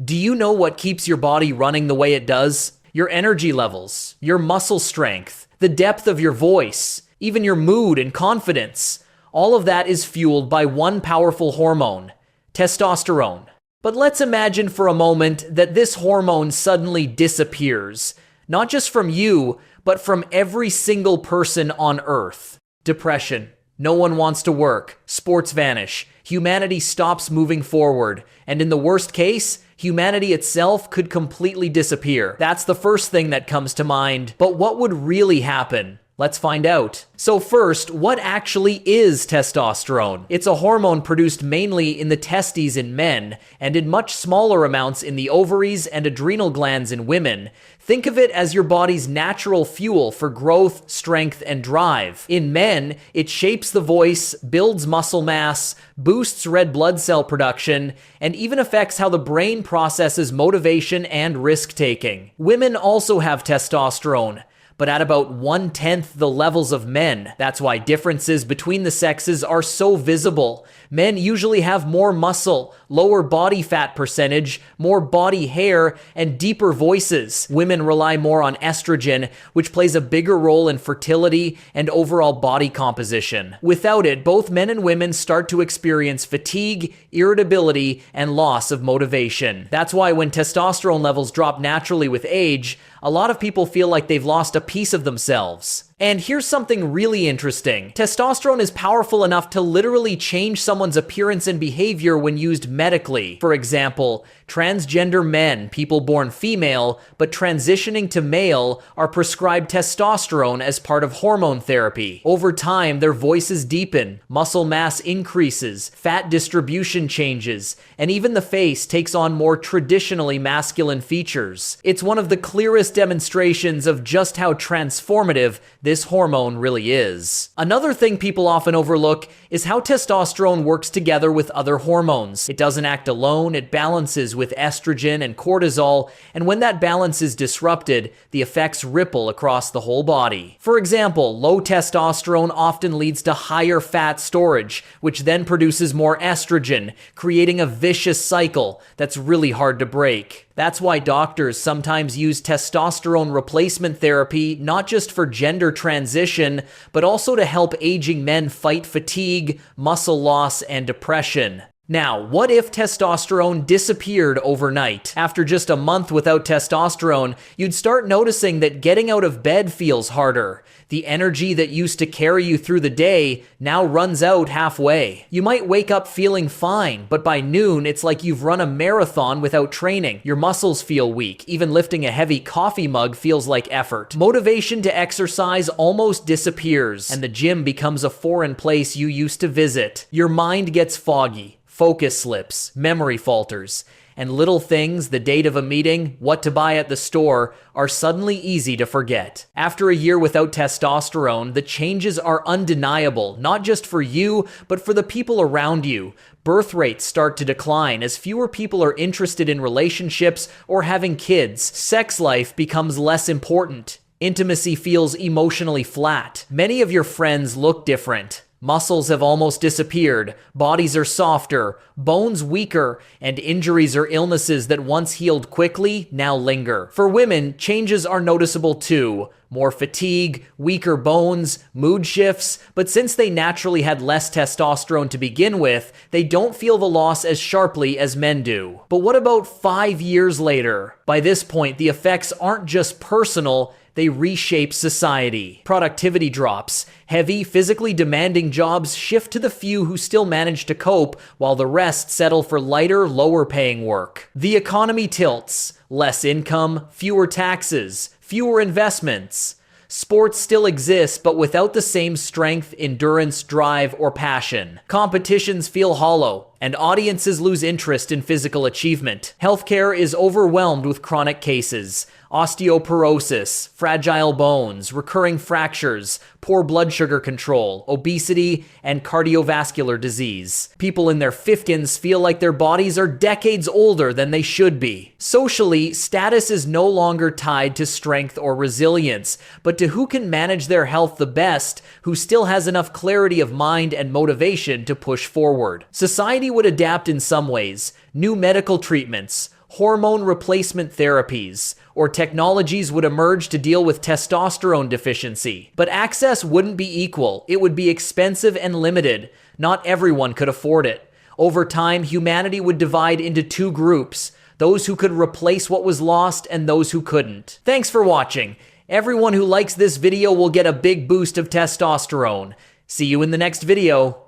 Do you know what keeps your body running the way it does? Your energy levels, your muscle strength, the depth of your voice, even your mood and confidence. All of that is fueled by one powerful hormone, testosterone. But let's imagine for a moment that this hormone suddenly disappears, not just from you, but from every single person on Earth. Depression. No one wants to work. Sports vanish. Humanity stops moving forward. And in the worst case, humanity itself could completely disappear. That's the first thing that comes to mind. But what would really happen? Let's find out. So first, what actually is testosterone? It's a hormone produced mainly in the testes in men, and in much smaller amounts in the ovaries and adrenal glands in women. Think of it as your body's natural fuel for growth, strength, and drive. In men, it shapes the voice, builds muscle mass, boosts red blood cell production, and even affects how the brain processes motivation and risk-taking. Women also have testosterone, but at about 1/10 the levels of men. That's why differences between the sexes are so visible. Men usually have more muscle, lower body fat percentage, more body hair, and deeper voices. Women rely more on estrogen, which plays a bigger role in fertility and overall body composition. Without it, both men and women start to experience fatigue, irritability, and loss of motivation. That's why when testosterone levels drop naturally with age, a lot of people feel like they've lost a piece of themselves. And here's something really interesting. Testosterone is powerful enough to literally change someone's appearance and behavior when used medically. For example, transgender men, people born female, but transitioning to male, are prescribed testosterone as part of hormone therapy. Over time, their voices deepen, muscle mass increases, fat distribution changes, and even the face takes on more traditionally masculine features. It's one of the clearest demonstrations of just how transformative this hormone really is. Another thing people often overlook is how testosterone works together with other hormones. It doesn't act alone, it balances with estrogen and cortisol, and when that balance is disrupted, the effects ripple across the whole body. For example, low testosterone often leads to higher fat storage, which then produces more estrogen, creating a vicious cycle that's really hard to break. That's why doctors sometimes use testosterone replacement therapy not just for gender transition, but also to help aging men fight fatigue, muscle loss, and depression. Now, what if testosterone disappeared overnight? After just a month without testosterone, you'd start noticing that getting out of bed feels harder. The energy that used to carry you through the day now runs out halfway. You might wake up feeling fine, but by noon, it's like you've run a marathon without training. Your muscles feel weak. Even lifting a heavy coffee mug feels like effort. Motivation to exercise almost disappears, and the gym becomes a foreign place you used to visit. Your mind gets foggy. Focus slips, memory falters, and little things, the date of a meeting, what to buy at the store, are suddenly easy to forget. After a year without testosterone, the changes are undeniable, not just for you, but for the people around you. Birth rates start to decline as fewer people are interested in relationships or having kids. Sex life becomes less important. Intimacy feels emotionally flat. Many of your friends look different. Muscles have almost disappeared, bodies are softer, bones weaker, and injuries or illnesses that once healed quickly now linger. For women, changes are noticeable too. More fatigue, weaker bones, mood shifts, but since they naturally had less testosterone to begin with, they don't feel the loss as sharply as men do. But what about 5 years later? By this point, the effects aren't just personal, they reshape society. Productivity drops. Heavy, physically demanding jobs shift to the few who still manage to cope, while the rest settle for lighter, lower-paying work. The economy tilts. Less income, fewer taxes, fewer investments. Sports still exists, but without the same strength, endurance, drive, or passion. Competitions feel hollow, and audiences lose interest in physical achievement. Healthcare is overwhelmed with chronic cases. Osteoporosis, fragile bones, recurring fractures, poor blood sugar control, obesity, and cardiovascular disease. People in their 50s feel like their bodies are decades older than they should be. Socially, status is no longer tied to strength or resilience, but to who can manage their health the best, who still has enough clarity of mind and motivation to push forward. Society would adapt in some ways. New medical treatments, hormone replacement therapies, or technologies would emerge to deal with testosterone deficiency. But access wouldn't be equal. It would be expensive and limited. Not everyone could afford it. Over time, humanity would divide into two groups, those who could replace what was lost and those who couldn't. Thanks for watching. Everyone who likes this video will get a big boost of testosterone. See you in the next video.